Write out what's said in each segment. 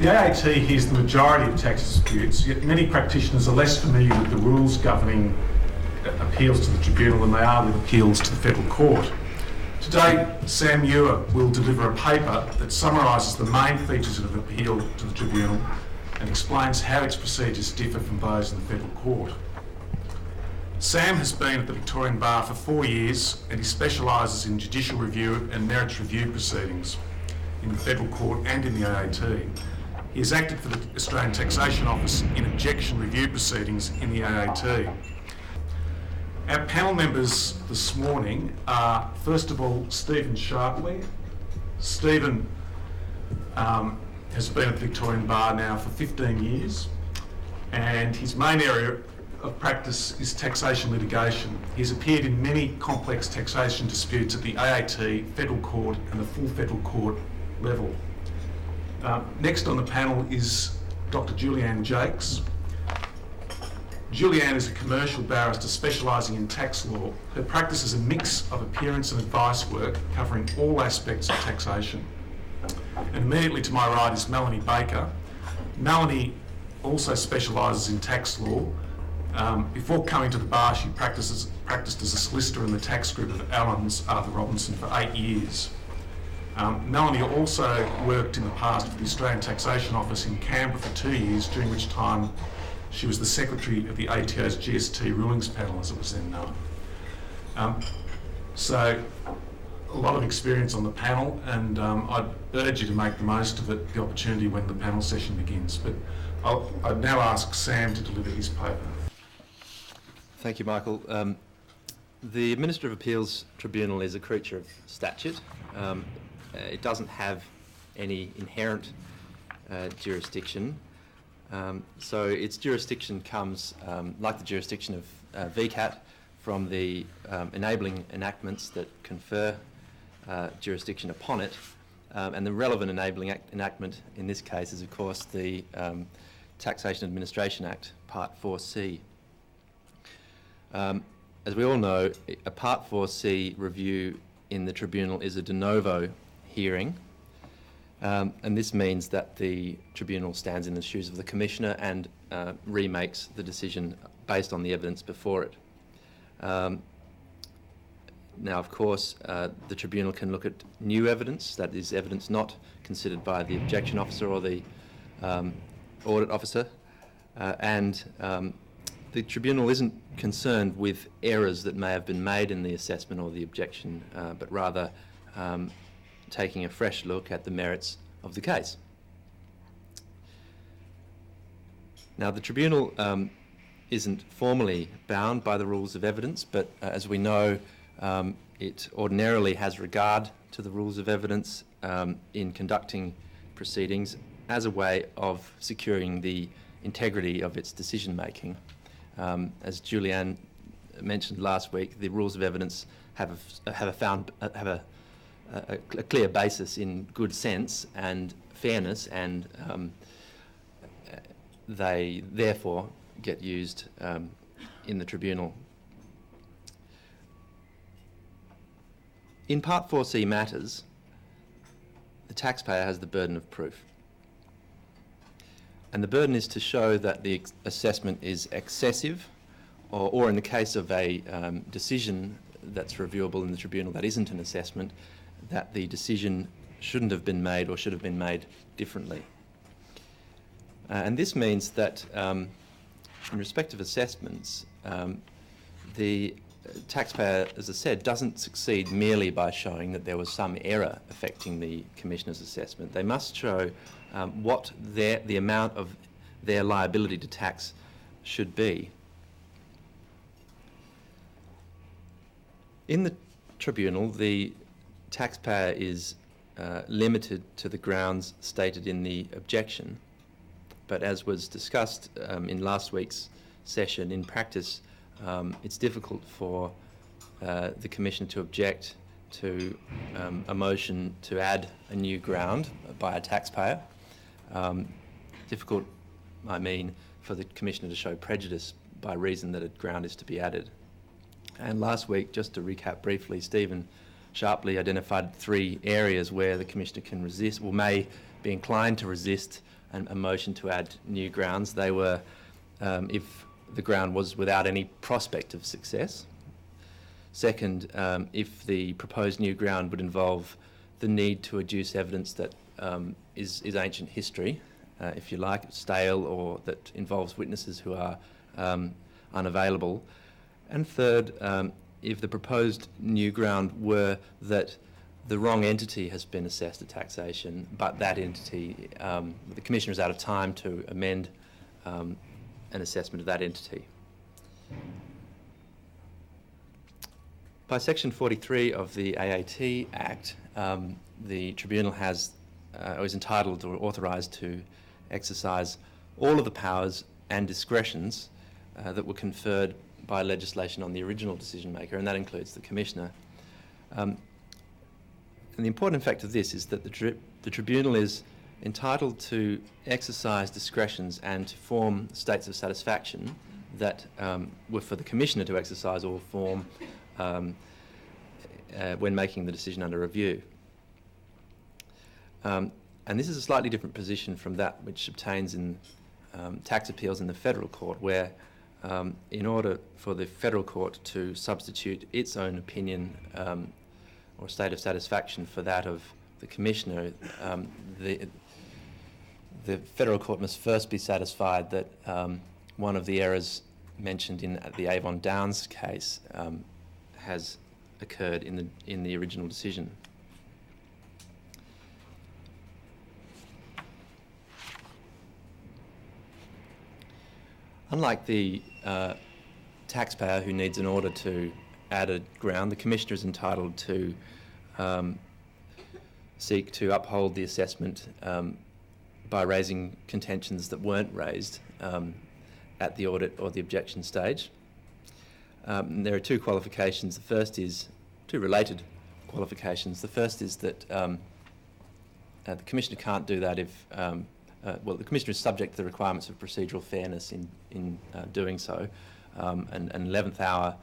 The AAT hears the majority of tax disputes, yet many practitioners are less familiar with the rules governing appeals to the tribunal than they are with appeals to the federal court. Today, Sam Ewer will deliver a paper that summarises the main features of an appeal to the tribunal and explains how its procedures differ from those in the federal court. Sam has been at the Victorian Bar for 4 years and he specialises in judicial review and merits review proceedings in the federal court and in the AAT. He has acted for the Australian Taxation Office in objection review proceedings in the AAT. Our panel members this morning are, first of all, Stephen Sharpley. Stephen has been at the Victorian Bar now for 15 years and his main area of practice is taxation litigation. He's appeared in many complex taxation disputes at the AAT, federal court and the full federal court level. Next on the panel is Dr. Julianne Jaques. Julianne is a commercial barrister specialising in tax law. Her practice is a mix of appearance and advice work covering all aspects of taxation. And immediately to my right is Melanie Baker. Melanie also specialises in tax law. Before coming to the bar, she practiced as a solicitor in the tax group of Allens, Arthur Robinson, for 8 years. Melanie also worked in the past for the Australian Taxation Office in Canberra for 2 years, during which time she was the secretary of the ATO's GST rulings panel, as it was then known. So a lot of experience on the panel, and I'd urge you to make the most of it, the opportunity when the panel session begins. But I'd now ask Sam to deliver his paper. Thank you, Michael. The Administrative Appeals Tribunal is a creature of statute. It doesn't have any inherent jurisdiction. So its jurisdiction comes, like the jurisdiction of VCAT, from the enabling enactments that confer jurisdiction upon it. And the relevant enabling enactment in this case is, of course, the Taxation Administration Act, Part 4C. As we all know, a Part 4C review in the tribunal is a de novo hearing, and this means that the tribunal stands in the shoes of the Commissioner and remakes the decision based on the evidence before it. Now, of course, the tribunal can look at new evidence, that is evidence not considered by the objection officer or the audit officer, and the tribunal isn't concerned with errors that may have been made in the assessment or the objection, but rather taking a fresh look at the merits of the case. Now, the tribunal isn't formally bound by the rules of evidence, but as we know, it ordinarily has regard to the rules of evidence in conducting proceedings as a way of securing the integrity of its decision-making. As Julianne mentioned last week, the rules of evidence have a clear basis in good sense and fairness, and they therefore get used in the tribunal. In Part 4C matters, the taxpayer has the burden of proof. And the burden is to show that the assessment is excessive, or in the case of a decision that's reviewable in the tribunal that isn't an assessment, that the decision shouldn't have been made or should have been made differently. And this means that in respect of assessments, the taxpayer, as I said, doesn't succeed merely by showing that there was some error affecting the Commissioner's assessment. They must show what the amount of their liability to tax should be. In the tribunal, the taxpayer is limited to the grounds stated in the objection, but as was discussed in last week's session, in practice it's difficult for the Commissioner to object to a motion to add a new ground by a taxpayer. Difficult, I mean, for the Commissioner to show prejudice by reason that a ground is to be added. And last week, just to recap briefly, Stephen Sharpley identified 3 areas where the Commissioner can resist, or may be inclined to resist a motion to add new grounds. They were if the ground was without any prospect of success. Second, if the proposed new ground would involve the need to adduce evidence that is ancient history, if you like, stale, or that involves witnesses who are unavailable. And third, if the proposed new ground were that the wrong entity has been assessed at taxation, but that entity, the Commissioner is out of time to amend an assessment of that entity. By Section 43 of the AAT Act, the Tribunal is entitled or authorised to exercise all of the powers and discretions that were conferred by legislation on the original decision maker, and that includes the Commissioner. And the important fact of this is that the Tribunal is entitled to exercise discretions and to form states of satisfaction that were for the Commissioner to exercise or form when making the decision under review. And this is a slightly different position from that which obtains in tax appeals in the Federal Court, where in order for the Federal Court to substitute its own opinion or state of satisfaction for that of the Commissioner, the Federal Court must first be satisfied that one of the errors mentioned in the Avon Downs case has occurred in the original decision. Unlike the taxpayer who needs an order to add a ground, the Commissioner is entitled to seek to uphold the assessment by raising contentions that weren't raised at the audit or the objection stage. There are two qualifications. The first is two related qualifications. The first is that the Commissioner can't do that if well, the Commissioner is subject to the requirements of procedural fairness in doing so. An 11th hour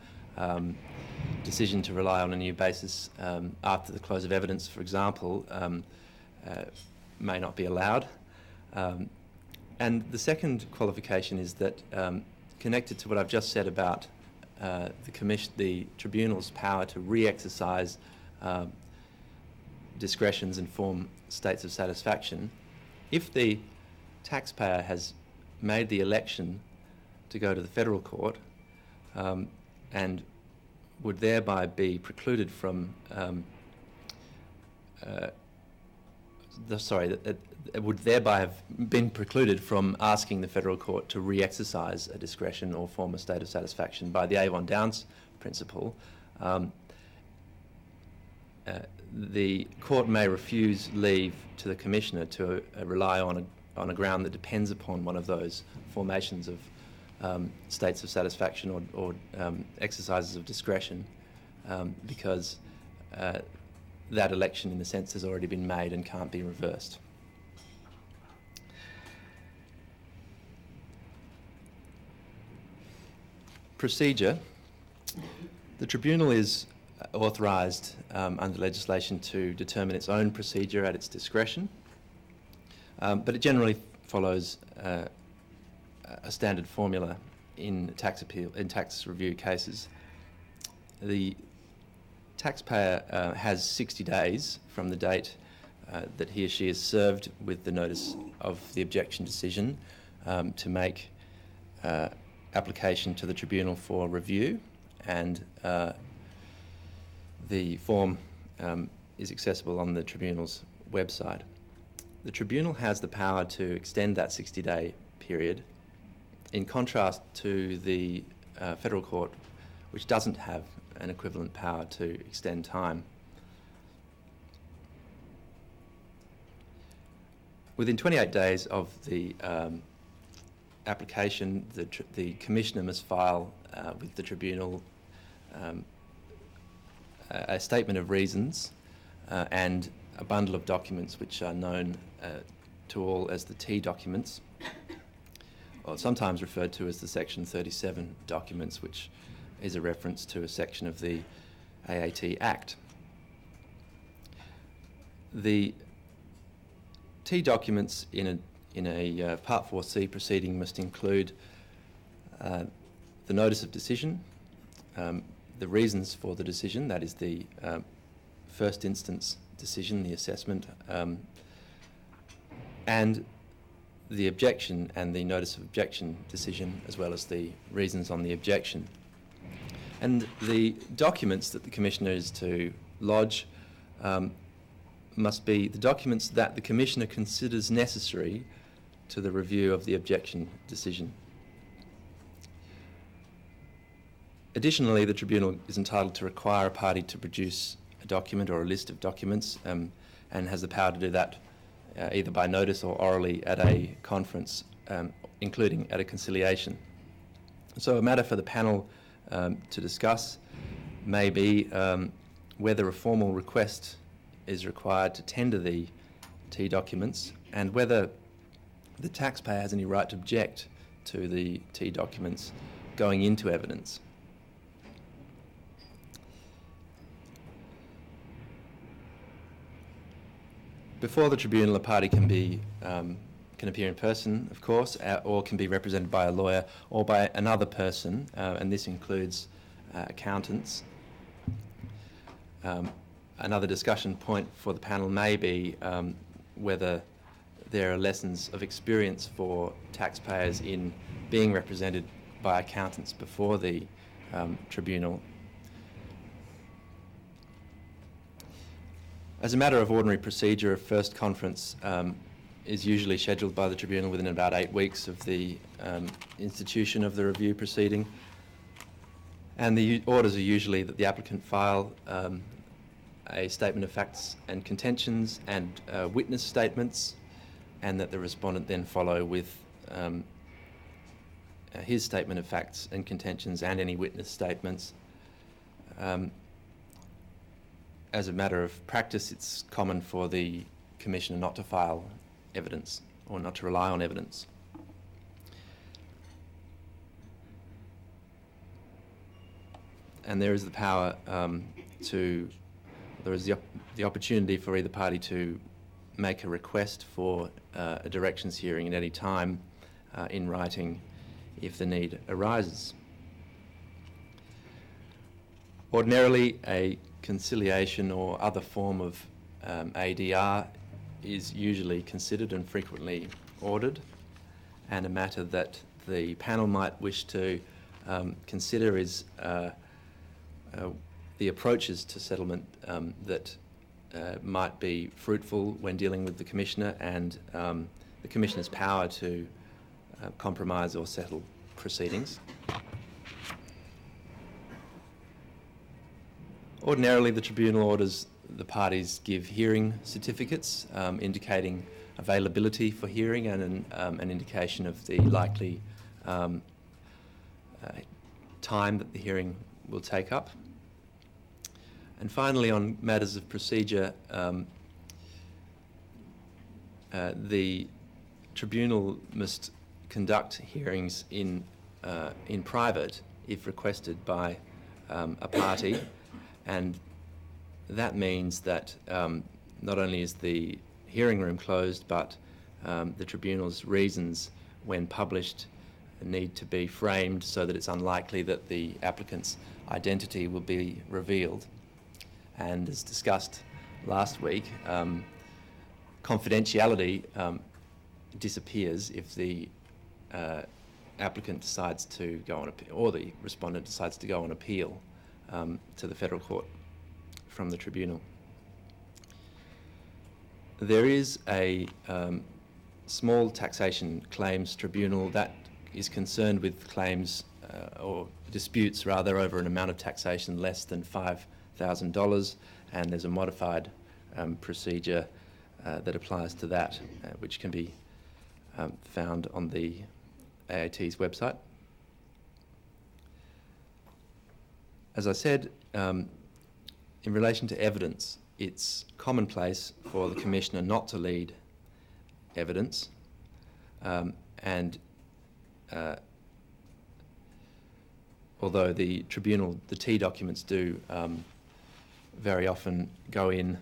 decision to rely on a new basis after the close of evidence, for example, may not be allowed. And the second qualification is that, connected to what I've just said about the Tribunal's power to re-exercise discretions and form states of satisfaction, if the taxpayer has made the election to go to the Federal Court and would thereby be precluded from would thereby have been precluded from asking the Federal Court to re-exercise a discretion or form a state of satisfaction by the Avon Downs principle, the Court may refuse leave to the Commissioner to rely on a ground that depends upon one of those formations of states of satisfaction or exercises of discretion, because that election, in a sense, has already been made and can't be reversed. Procedure. The Tribunal is authorised under legislation to determine its own procedure at its discretion, but it generally follows a standard formula in tax review cases. The taxpayer has 60 days from the date that he or she is served with the notice of the objection decision to make application to the Tribunal for review, and the form is accessible on the Tribunal's website. The Tribunal has the power to extend that 60-day period, in contrast to the Federal Court, which doesn't have an equivalent power to extend time. Within 28 days of the application, the Commissioner must file with the Tribunal a statement of reasons and a bundle of documents which are known to all as the T documents, or sometimes referred to as the Section 37 documents, which is a reference to a section of the AAT Act. The T documents in in a Part 4C proceeding must include the notice of decision, the reasons for the decision, that is the first instance decision, the assessment, and the objection and the notice of objection decision, as well as the reasons on the objection. And the documents that the Commissioner is to lodge must be the documents that the Commissioner considers necessary to the review of the objection decision. Additionally, the Tribunal is entitled to require a party to produce a document or a list of documents and has the power to do that either by notice or orally at a conference, including at a conciliation. So a matter for the panel to discuss may be whether a formal request is required to tender the T documents and whether the taxpayer has any right to object to the T documents going into evidence. Before the Tribunal, a party can appear in person, of course, or can be represented by a lawyer or by another person, and this includes accountants. Another discussion point for the panel may be whether there are lessons of experience for taxpayers in being represented by accountants before the Tribunal. As a matter of ordinary procedure, a first conference is usually scheduled by the Tribunal within about 8 weeks of the institution of the review proceeding. And the orders are usually that the applicant file a statement of facts and contentions and witness statements, and that the respondent then follow with his statement of facts and contentions and any witness statements. As a matter of practice, it's common for the Commissioner not to file evidence or not to rely on evidence. And there is the power there is the opportunity for either party to make a request for a directions hearing at any time in writing if the need arises. Ordinarily, a conciliation or other form of ADR is usually considered and frequently ordered, and a matter that the panel might wish to consider is the approaches to settlement that might be fruitful when dealing with the Commissioner, and the Commissioner's power to compromise or settle proceedings. Ordinarily, the Tribunal orders the parties give hearing certificates indicating availability for hearing and an indication of the likely time that the hearing will take up. And finally, on matters of procedure, the Tribunal must conduct hearings in private if requested by a party, and that means that not only is the hearing room closed, but the Tribunal's reasons, when published, need to be framed so that it's unlikely that the applicant's identity will be revealed. And as discussed last week, confidentiality disappears if the applicant decides to go on appeal, or the respondent decides to go on appeal to the Federal Court from the Tribunal. There is a small taxation claims tribunal that is concerned with claims or disputes rather over an amount of taxation less than $5,000, and there's a modified procedure that applies to that, which can be found on the AAT's website. As I said, in relation to evidence, it's commonplace for the Commissioner not to lead evidence, and although the Tribunal, the T documents do very often go in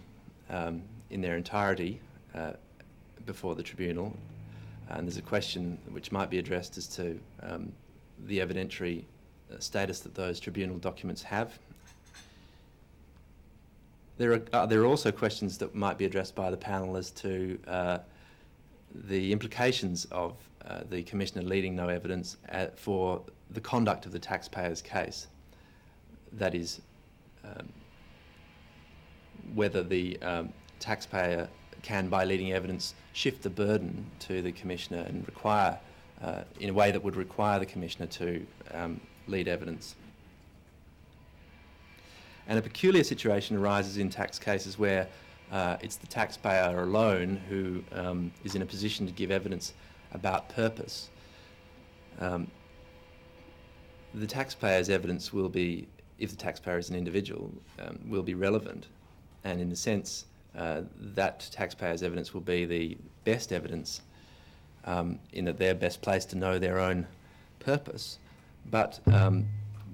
their entirety before the Tribunal, And there's a question which might be addressed as to the evidentiary status that those tribunal documents have. There are also questions that might be addressed by the panel as to the implications of the Commissioner leading no evidence for the conduct of the taxpayer's case. That is, whether the taxpayer can, by leading evidence, shift the burden to the Commissioner and require, in a way that would require the Commissioner to lead evidence. And a peculiar situation arises in tax cases where it's the taxpayer alone who is in a position to give evidence about purpose. The taxpayer's evidence will be, if the taxpayer is an individual, will be relevant, and in a sense that taxpayer's evidence will be the best evidence in that they're best placed to know their own purpose. But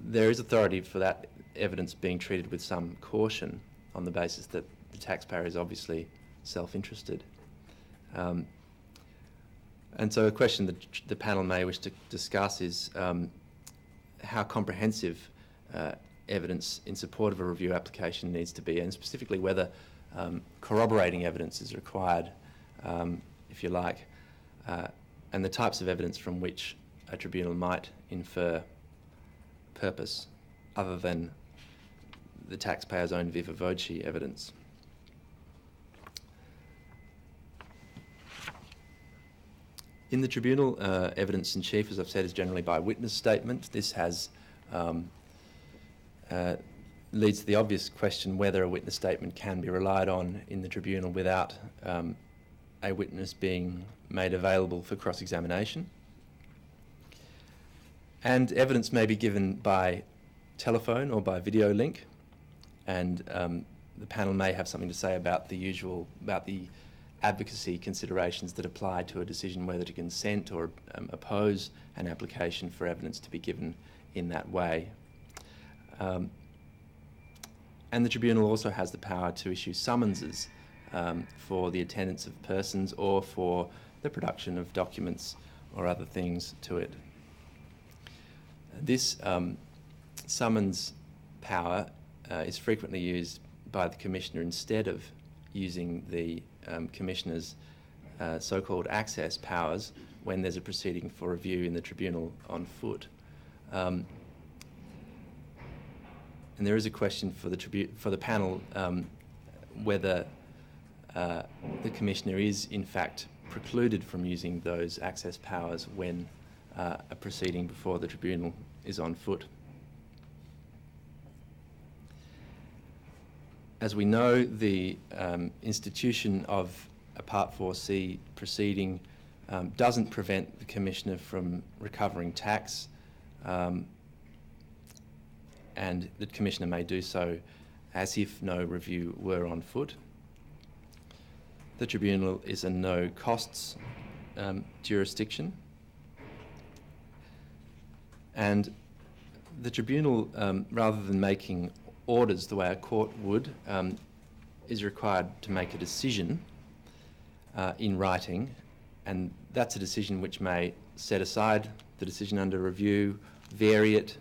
there is authority for that evidence being treated with some caution on the basis that the taxpayer is obviously self-interested. And so a question that the panel may wish to discuss is how comprehensive evidence in support of a review application needs to be, and specifically whether corroborating evidence is required, if you like, and the types of evidence from which a tribunal might infer purpose other than the taxpayer's own viva voce evidence. In the tribunal, evidence in chief, as I've said, is generally by witness statement. This has leads to the obvious question whether a witness statement can be relied on in the tribunal without a witness being made available for cross-examination. And evidence may be given by telephone or by video link, and the panel may have something to say about the advocacy considerations that apply to a decision whether to consent or oppose an application for evidence to be given in that way. And the tribunal also has the power to issue summonses for the attendance of persons or for the production of documents or other things to it. This summons power is frequently used by the Commissioner instead of using the Commissioner's so-called access powers when there's a proceeding for review in the tribunal on foot. And there is a question for the panel whether the Commissioner is in fact precluded from using those access powers when a proceeding before the tribunal is on foot. As we know, the institution of a Part 4C proceeding doesn't prevent the Commissioner from recovering tax, and the Commissioner may do so as if no review were on foot. The tribunal is a no costs jurisdiction, and the tribunal, rather than making orders the way a court would, is required to make a decision in writing, and that's a decision which may set aside the decision under review, vary it,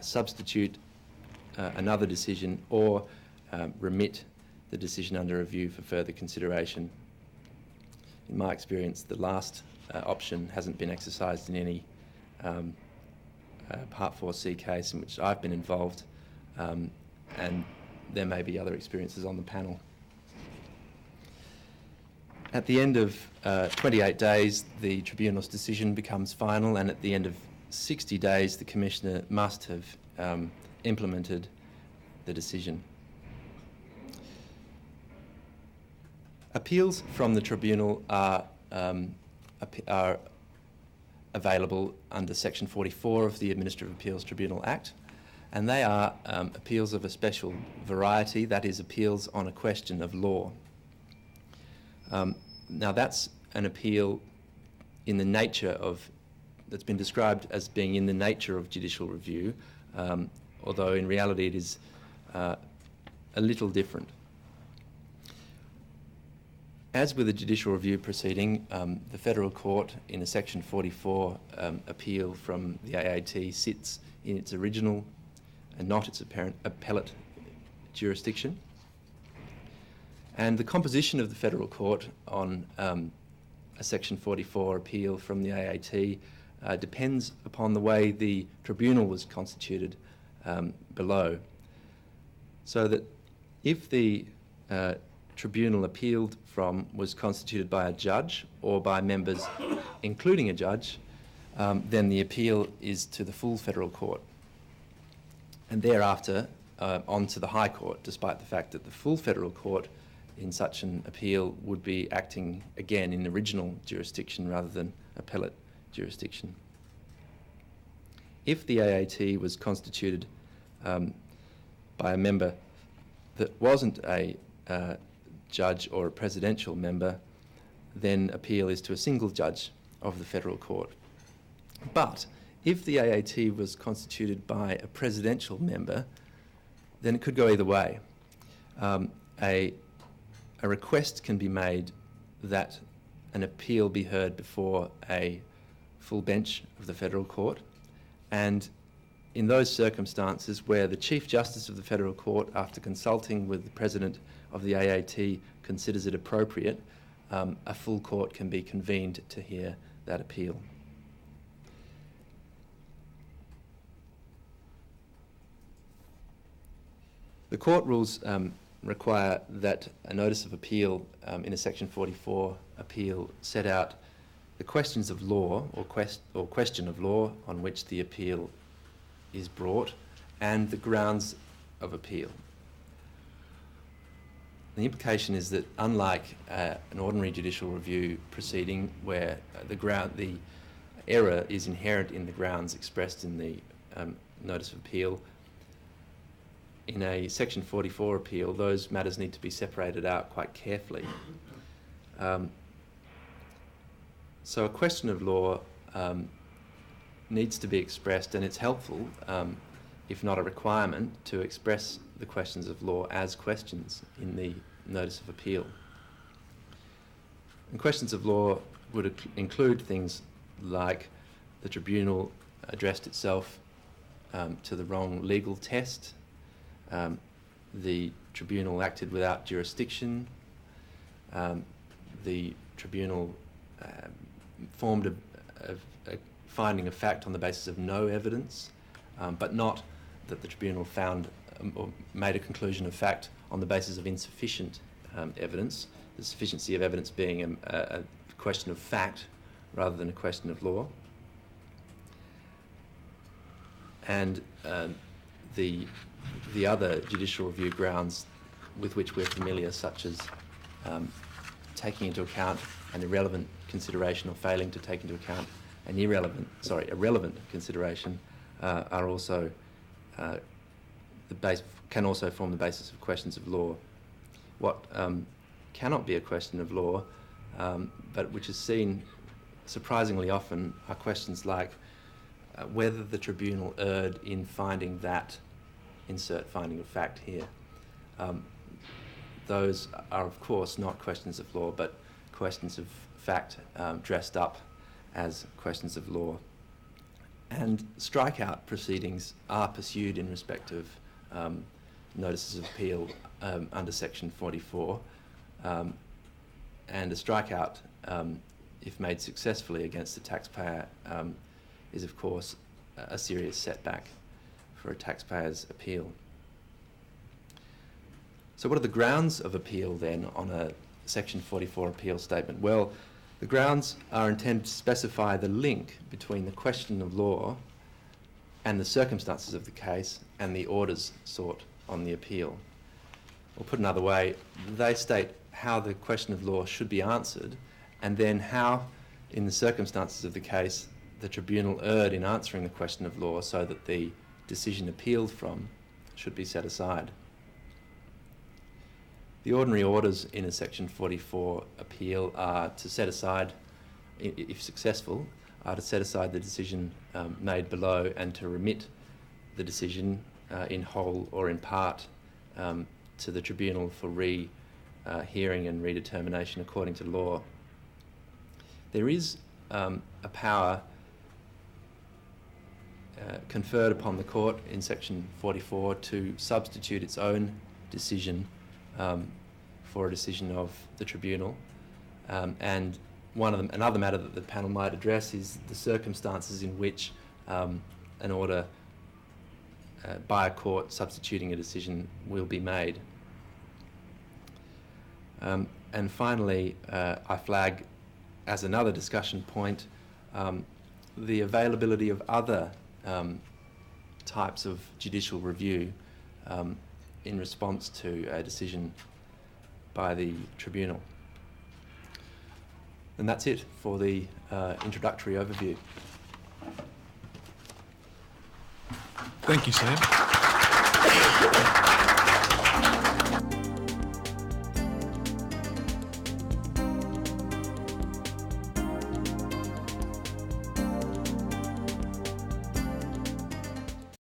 substitute another decision, or remit the decision under review for further consideration. In my experience, the last option hasn't been exercised in any Part 4C case in which I've been involved, and there may be other experiences on the panel. At the end of 28 days, the tribunal's decision becomes final, and at the end of 60 days, the Commissioner must have implemented the decision. Appeals from the tribunal are available under Section 44 of the Administrative Appeals Tribunal Act, and they are appeals of a special variety, that is, appeals on a question of law. Now that's an appeal in the nature of, that's been described as being in the nature of judicial review, although in reality it is a little different. As with a judicial review proceeding, the Federal Court in a Section 44 appeal from the AAT sits in its original and not its apparent appellate jurisdiction. And the composition of the Federal Court on a Section 44 appeal from the AAT depends upon the way the tribunal was constituted below. So that if the tribunal appealed from was constituted by a judge or by members including a judge, then the appeal is to the full Federal Court, and thereafter on to the High Court, despite the fact that the full Federal Court in such an appeal would be acting again in original jurisdiction rather than appellate jurisdiction. If the AAT was constituted by a member that wasn't a judge or a presidential member, then appeal is to a single judge of the Federal Court. But if the AAT was constituted by a presidential member, then it could go either way. A request can be made that an appeal be heard before a full bench of the Federal Court, and in those circumstances where the Chief Justice of the Federal Court, after consulting with the President of the AAT, considers it appropriate, a full court can be convened to hear that appeal. The court rules require that a notice of appeal in a Section 44 appeal set out the questions of law or question of law on which the appeal is brought and the grounds of appeal. The implication is that unlike an ordinary judicial review proceeding where the error is inherent in the grounds expressed in the notice of appeal, in a Section 44 appeal, those matters need to be separated out quite carefully. So a question of law needs to be expressed, and it's helpful, if not a requirement, to express the questions of law as questions in the notice of appeal. And questions of law would include things like the tribunal addressed itself to the wrong legal test, the tribunal acted without jurisdiction, the tribunal formed a finding of fact on the basis of no evidence, but not that the tribunal found or made a conclusion of fact on the basis of insufficient evidence, the sufficiency of evidence being a question of fact rather than a question of law. And the other judicial review grounds with which we're familiar, such as taking into account an irrelevant consideration or failing to take into account an a relevant consideration, are also can also form the basis of questions of law. What cannot be a question of law, but which is seen surprisingly often, are questions like whether the tribunal erred in finding that, insert finding of fact here. Those are of course not questions of law, but questions of fact dressed up as questions of law. And strikeout proceedings are pursued in respect of notices of appeal under Section 44, and a strikeout, if made successfully against the taxpayer, is of course a serious setback for a taxpayer's appeal. So what are the grounds of appeal then on a Section 44 appeal statement? Well, the grounds are intended to specify the link between the question of law and the circumstances of the case and the orders sought on the appeal. Or put another way, they state how the question of law should be answered, and then how, in the circumstances of the case, the tribunal erred in answering the question of law so that the decision appealed from should be set aside. The ordinary orders in a Section 44 appeal are to set aside, if successful, are to set aside the decision made below and to remit the decision in whole or in part to the tribunal for hearing and redetermination according to law. There is a power conferred upon the court in section 44 to substitute its own decision for a decision of the tribunal, and another matter that the panel might address is the circumstances in which an order by a court substituting a decision will be made. And finally, I flag as another discussion point the availability of other types of judicial review in response to a decision by the tribunal. And that's it for the introductory overview. Thank you, Sam.